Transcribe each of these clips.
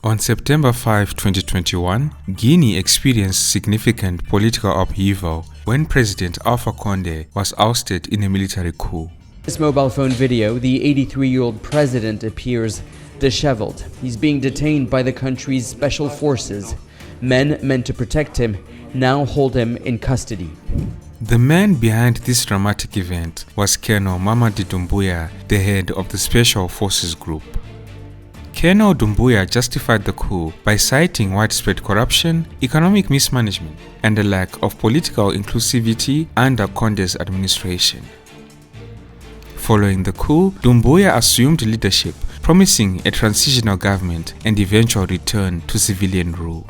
On September 5, 2021, Guinea experienced significant political upheaval when President Alpha Condé was ousted in a military coup. In this mobile phone video, the 83-year-old president appears disheveled. He's being detained by the country's special forces. Men meant to protect him now hold him in custody. The man behind this dramatic event was Colonel Mamady Doumbouya, the head of the Special Forces Group. Colonel Doumbouya justified the coup by citing widespread corruption, economic mismanagement, and a lack of political inclusivity under Condé's administration. Following the coup, Doumbouya assumed leadership, promising a transitional government and eventual return to civilian rule.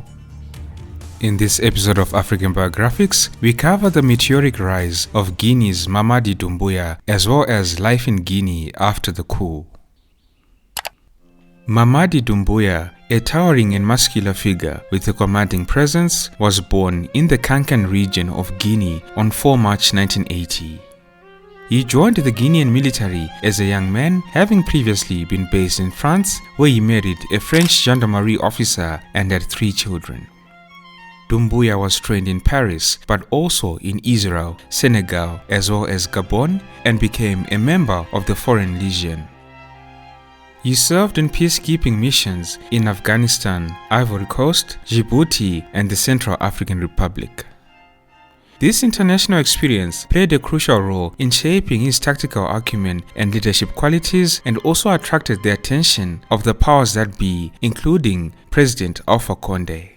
In this episode of African Biographics, we cover the meteoric rise of Guinea's Mamady Doumbouya as well as life in Guinea after the coup. Mamady Doumbouya, a towering and muscular figure with a commanding presence, was born in the Kankan region of Guinea on 4 March 1980. He joined the Guinean military as a young man, having previously been based in France, where he married a French gendarmerie officer and had 3 children. Doumbouya was trained in Paris, but also in Israel, Senegal, as well as Gabon, and became a member of the Foreign Legion. He served in peacekeeping missions in Afghanistan, Ivory Coast, Djibouti, and the Central African Republic. This international experience played a crucial role in shaping his tactical acumen and leadership qualities, and also attracted the attention of the powers that be, including President Alpha Condé.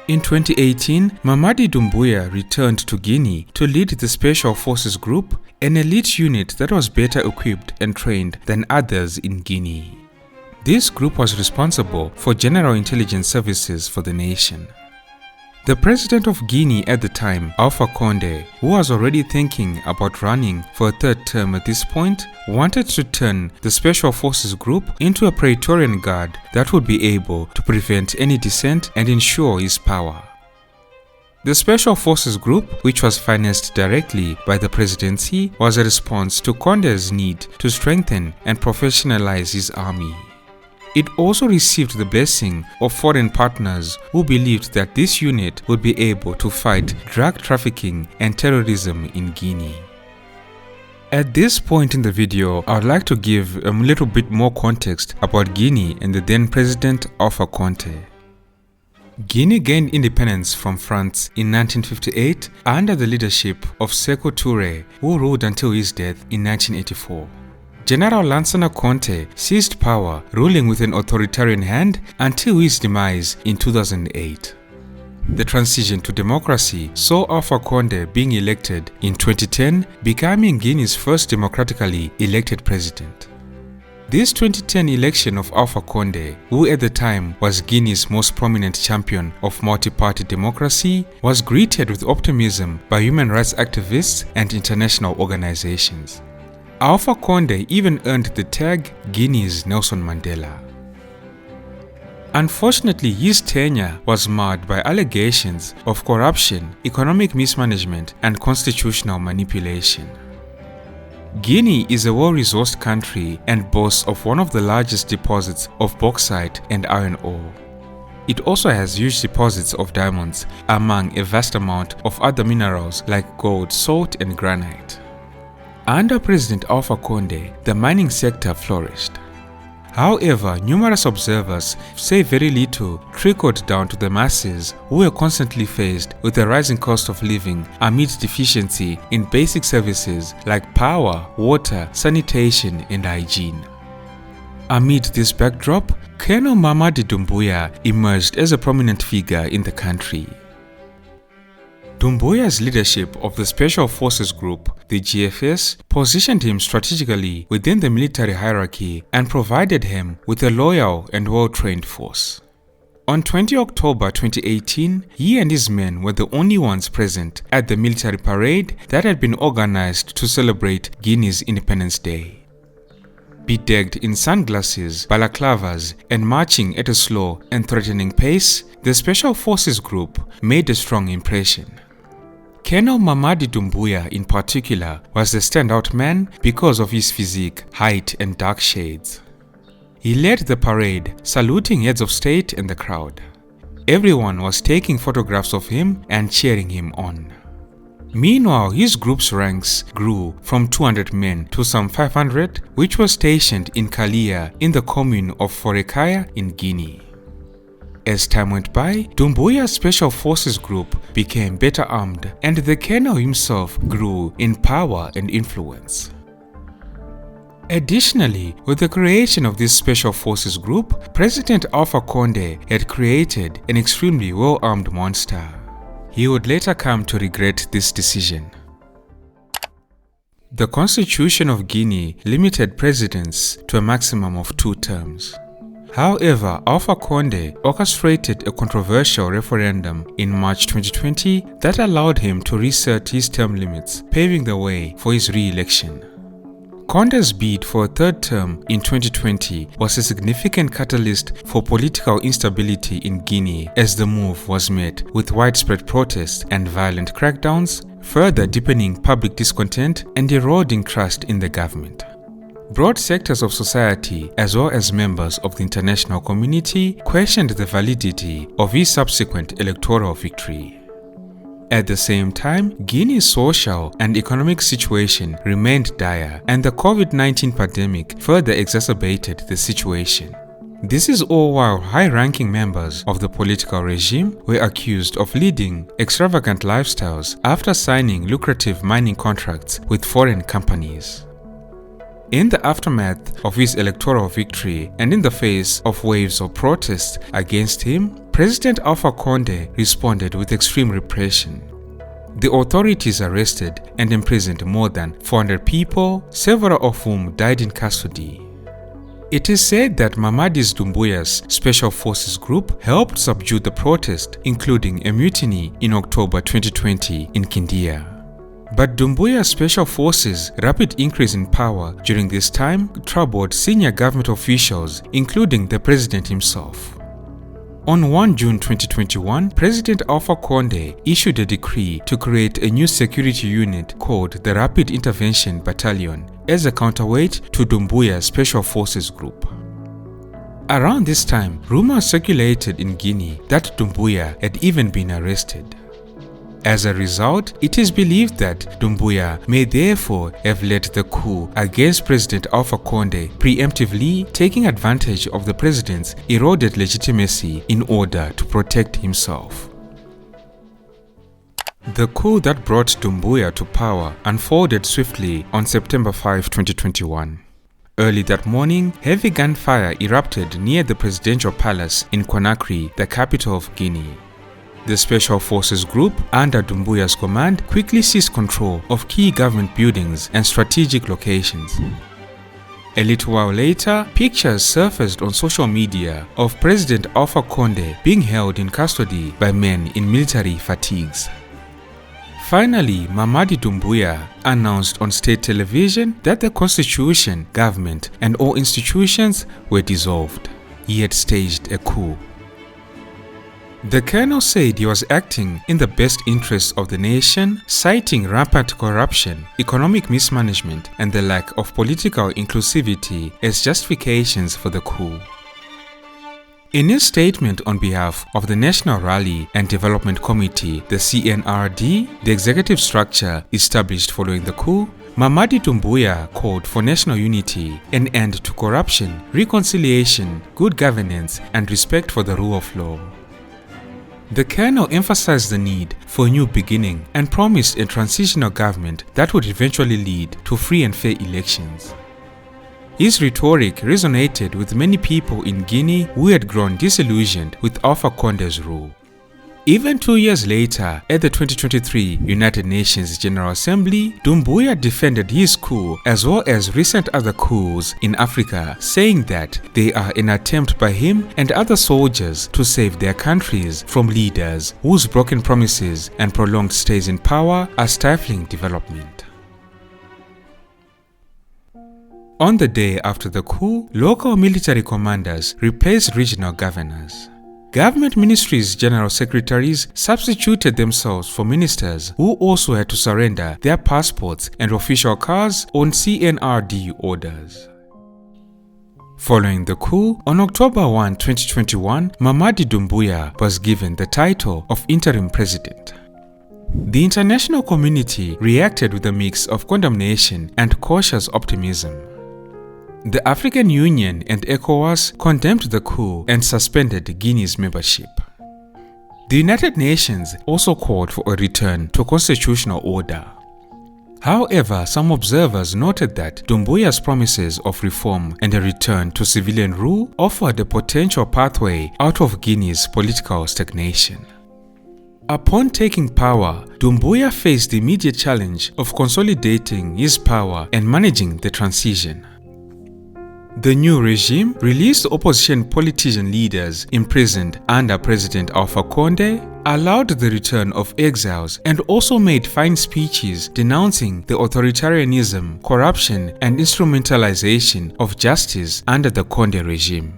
In 2018, Mamady Doumbouya returned to Guinea to lead the Special Forces Group, an elite unit that was better equipped and trained than others in Guinea. This group was responsible for general intelligence services for the nation. The president of Guinea at the time, Alpha Condé, who was already thinking about running for a 3rd term at this point, wanted to turn the Special Forces Group into a Praetorian Guard that would be able to prevent any dissent and ensure his power. The Special Forces Group, which was financed directly by the presidency, was a response to Condé's need to strengthen and professionalize his army. It also received the blessing of foreign partners who believed that this unit would be able to fight drug trafficking and terrorism in Guinea. At this point in the video, I would like to give a little bit more context about Guinea and the then President Alpha Condé. Guinea gained independence from France in 1958 under the leadership of Sékou Touré, who ruled until his death in 1984. General Lansana Conté seized power, ruling with an authoritarian hand until his demise in 2008. The transition to democracy saw Alpha Condé being elected in 2010, becoming Guinea's first democratically elected president. This 2010 election of Alpha Condé, who at the time was Guinea's most prominent champion of multi-party democracy, was greeted with optimism by human rights activists and international organizations. Alpha Condé even earned the tag Guinea's Nelson Mandela. Unfortunately, his tenure was marred by allegations of corruption, economic mismanagement, and constitutional manipulation. Guinea is a well-resourced country and boasts of one of the largest deposits of bauxite and iron ore. It also has huge deposits of diamonds, among a vast amount of other minerals like gold, salt, and granite. Under President Alpha Condé, the mining sector flourished. However, numerous observers say very little trickled down to the masses, who were constantly faced with the rising cost of living amid deficiency in basic services like power, water, sanitation, and hygiene. Amid this backdrop, Colonel Mamady Doumbouya emerged as a prominent figure in the country. Doumbouya's leadership of the Special Forces Group, the GFS, positioned him strategically within the military hierarchy and provided him with a loyal and well-trained force. On 20 October 2018, he and his men were the only ones present at the military parade that had been organized to celebrate Guinea's Independence Day. Bedecked in sunglasses, balaclavas, and marching at a slow and threatening pace, the Special Forces Group made a strong impression. Colonel Mamady Doumbouya in particular was the standout man because of his physique, height, and dark shades. He led the parade, saluting heads of state and the crowd. Everyone was taking photographs of him and cheering him on. Meanwhile, his group's ranks grew from 200 men to some 500, which was stationed in Kalia in the commune of Forekaya in Guinea. As time went by, Doumbouya's Special Forces Group became better armed, and the colonel himself grew in power and influence. Additionally, with the creation of this Special Forces Group, President Alpha Condé had created an extremely well-armed monster. He would later come to regret this decision. The Constitution of Guinea limited presidents to a maximum of 2 terms. However, Alpha Condé orchestrated a controversial referendum in March 2020 that allowed him to reset his term limits, paving the way for his re-election. Condé's bid for a 3rd term in 2020 was a significant catalyst for political instability in Guinea, as the move was met with widespread protests and violent crackdowns, further deepening public discontent and eroding trust in the government. Broad sectors of society, as well as members of the international community, questioned the validity of his subsequent electoral victory. At the same time, Guinea's social and economic situation remained dire, and the COVID-19 pandemic further exacerbated the situation. This is all while high-ranking members of the political regime were accused of leading extravagant lifestyles after signing lucrative mining contracts with foreign companies. In the aftermath of his electoral victory and in the face of waves of protests against him, President Alpha Condé responded with extreme repression. The authorities arrested and imprisoned more than 400 people, several of whom died in custody. It is said that Mamady Doumbouya's Special Forces Group helped subdue the protest, including a mutiny in October 2020 in Kindia. But Doumbouya's Special Forces' rapid increase in power during this time troubled senior government officials, including the president himself. On 1 June 2021, President Alpha Condé issued a decree to create a new security unit called the Rapid Intervention Battalion as a counterweight to Doumbouya's Special Forces Group. Around this time, rumors circulated in Guinea that Doumbouya had even been arrested. As a result, it is believed that Doumbouya may therefore have led the coup against President Alpha Condé, preemptively taking advantage of the president's eroded legitimacy in order to protect himself. The coup that brought Doumbouya to power unfolded swiftly on September 5, 2021. Early that morning, heavy gunfire erupted near the presidential palace in Conakry, the capital of Guinea. The Special Forces Group, under Doumbouya's command, quickly seized control of key government buildings and strategic locations. A little while later, pictures surfaced on social media of President Alpha Condé being held in custody by men in military fatigues. Finally, Mamady Doumbouya announced on state television that the constitution, government, and all institutions were dissolved. He had staged a coup. The colonel said he was acting in the best interests of the nation, citing rampant corruption, economic mismanagement, and the lack of political inclusivity as justifications for the coup. In his statement on behalf of the National Rally and Development Committee, the CNRD, the executive structure established following the coup, Mamady Doumbouya called for national unity, an end to corruption, reconciliation, good governance, and respect for the rule of law. The colonel emphasized the need for a new beginning and promised a transitional government that would eventually lead to free and fair elections. His rhetoric resonated with many people in Guinea who had grown disillusioned with Alpha Condé's rule. Even 2 years later, at the 2023 United Nations General Assembly, Doumbouya defended his coup as well as recent other coups in Africa, saying that they are an attempt by him and other soldiers to save their countries from leaders whose broken promises and prolonged stays in power are stifling development. On the day after the coup, local military commanders replaced regional governors. Government ministries' general secretaries substituted themselves for ministers who also had to surrender their passports and official cars on CNRD orders. Following the coup, on October 1, 2021, Mamady Doumbouya was given the title of interim president. The international community reacted with a mix of condemnation and cautious optimism. The African Union and ECOWAS condemned the coup and suspended Guinea's membership. The United Nations also called for a return to constitutional order. However, some observers noted that Doumbouya's promises of reform and a return to civilian rule offered a potential pathway out of Guinea's political stagnation. Upon taking power, Doumbouya faced the immediate challenge of consolidating his power and managing the transition. The new regime released opposition politician leaders imprisoned under President Alpha Condé, allowed the return of exiles, and also made fine speeches denouncing the authoritarianism, corruption, and instrumentalization of justice under the Condé regime.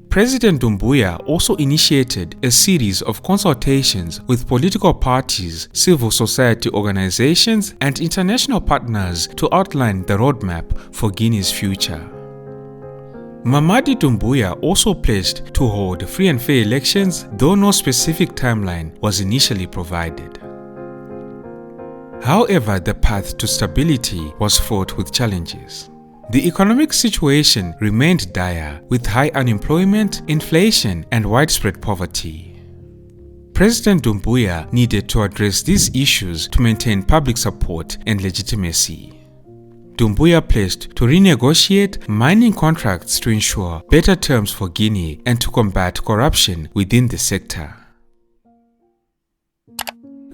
President Doumbouya also initiated a series of consultations with political parties, civil society organizations, and international partners to outline the roadmap for Guinea's future. Mamady Doumbouya also pledged to hold free and fair elections, though no specific timeline was initially provided. However, the path to stability was fraught with challenges. The economic situation remained dire, with high unemployment, inflation, and widespread poverty. President Doumbouya needed to address these issues to maintain public support and legitimacy. Doumbouya pledged to renegotiate mining contracts to ensure better terms for Guinea and to combat corruption within the sector.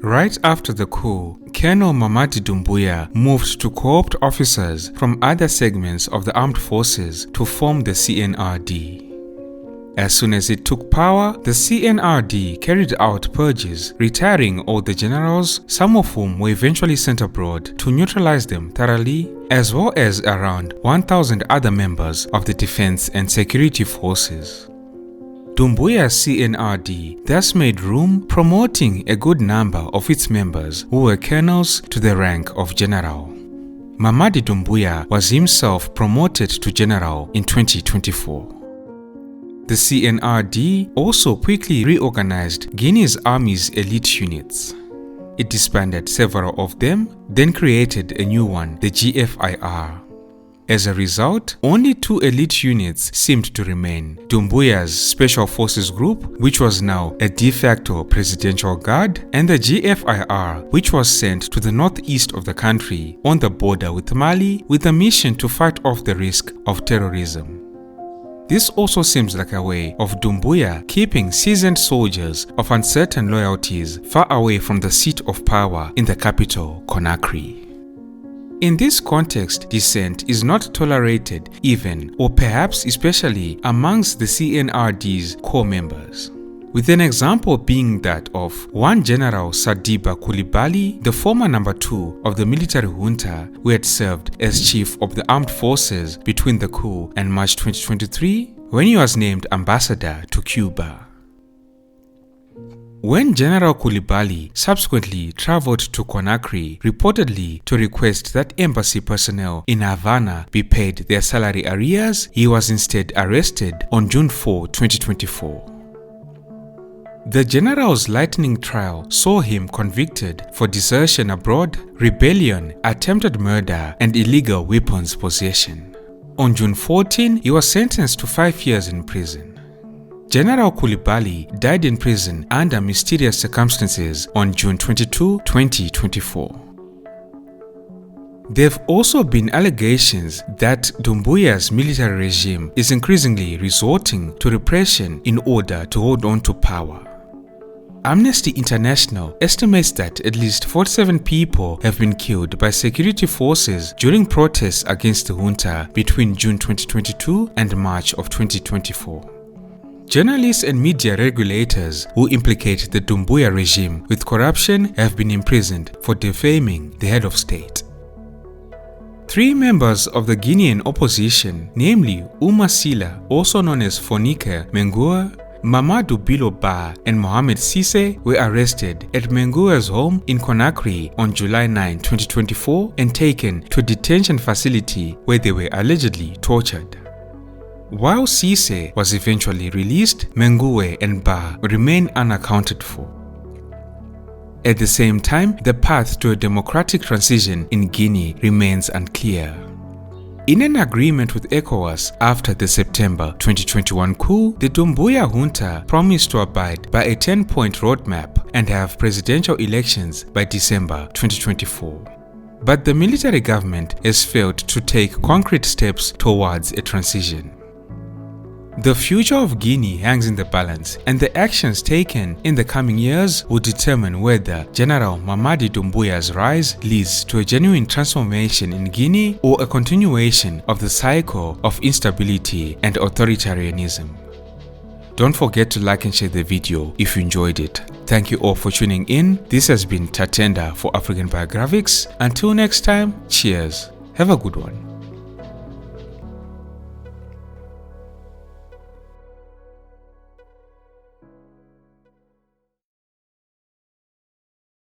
Right after the coup, Colonel Mamady Doumbouya moved to co-opt officers from other segments of the armed forces to form the CNRD. As soon as it took power, the CNRD carried out purges, retiring all the generals, some of whom were eventually sent abroad to neutralize them thoroughly, as well as around 1,000 other members of the defense and security forces. Doumbouya's CNRD thus made room, promoting a good number of its members who were colonels to the rank of general. Mamady Doumbouya was himself promoted to general in 2024. The CNRD also quickly reorganized Guinea's army's elite units. It disbanded several of them, then created a new one, the GFIR. As a result, only 2 elite units seemed to remain: Doumbouya's Special Forces Group, which was now a de facto presidential guard, and the GFIR, which was sent to the northeast of the country on the border with Mali with a mission to fight off the risk of terrorism. This also seems like a way of Doumbouya keeping seasoned soldiers of uncertain loyalties far away from the seat of power in the capital, Conakry. In this context, dissent is not tolerated even, or perhaps especially, amongst the CNRD's core members, with an example being that of one General Sadiba Coulibaly, the former number 2 of the military junta who had served as chief of the armed forces between the coup and March 2023, when he was named ambassador to Cuba. When General Coulibaly subsequently traveled to Conakry, reportedly to request that embassy personnel in Havana be paid their salary arrears, he was instead arrested on June 4, 2024. The general's lightning trial saw him convicted for desertion abroad, rebellion, attempted murder, and illegal weapons possession. On June 14, he was sentenced to 5 years in prison. General Coulibaly died in prison under mysterious circumstances on June 22, 2024. There have also been allegations that Doumbouya's military regime is increasingly resorting to repression in order to hold on to power. Amnesty International estimates that at least 47 people have been killed by security forces during protests against the junta between June 2022 and March of 2024. Journalists and media regulators who implicate the Doumbouya regime with corruption have been imprisoned for defaming the head of state. 3 members of the Guinean opposition, namely Oumar Sila, also known as Fonike Mengoua, Mamadou Biloba, and Mohamed Cisse, were arrested at Mengoua's home in Conakry on July 9, 2024 and taken to a detention facility where they were allegedly tortured. While Cisse was eventually released, Mengue and Ba remain unaccounted for. At the same time, the path to a democratic transition in Guinea remains unclear. In an agreement with ECOWAS after the September 2021 coup, the Doumbouya junta promised to abide by a 10-point roadmap and have presidential elections by December 2024. But the military government has failed to take concrete steps towards a transition. The future of Guinea hangs in the balance, and the actions taken in the coming years will determine whether General Mamady Doumbouya's rise leads to a genuine transformation in Guinea or a continuation of the cycle of instability and authoritarianism. Don't forget to like and share the video if you enjoyed it. Thank you all for tuning in. This has been Tatenda for African Biographics. Until next time, cheers. Have a good one.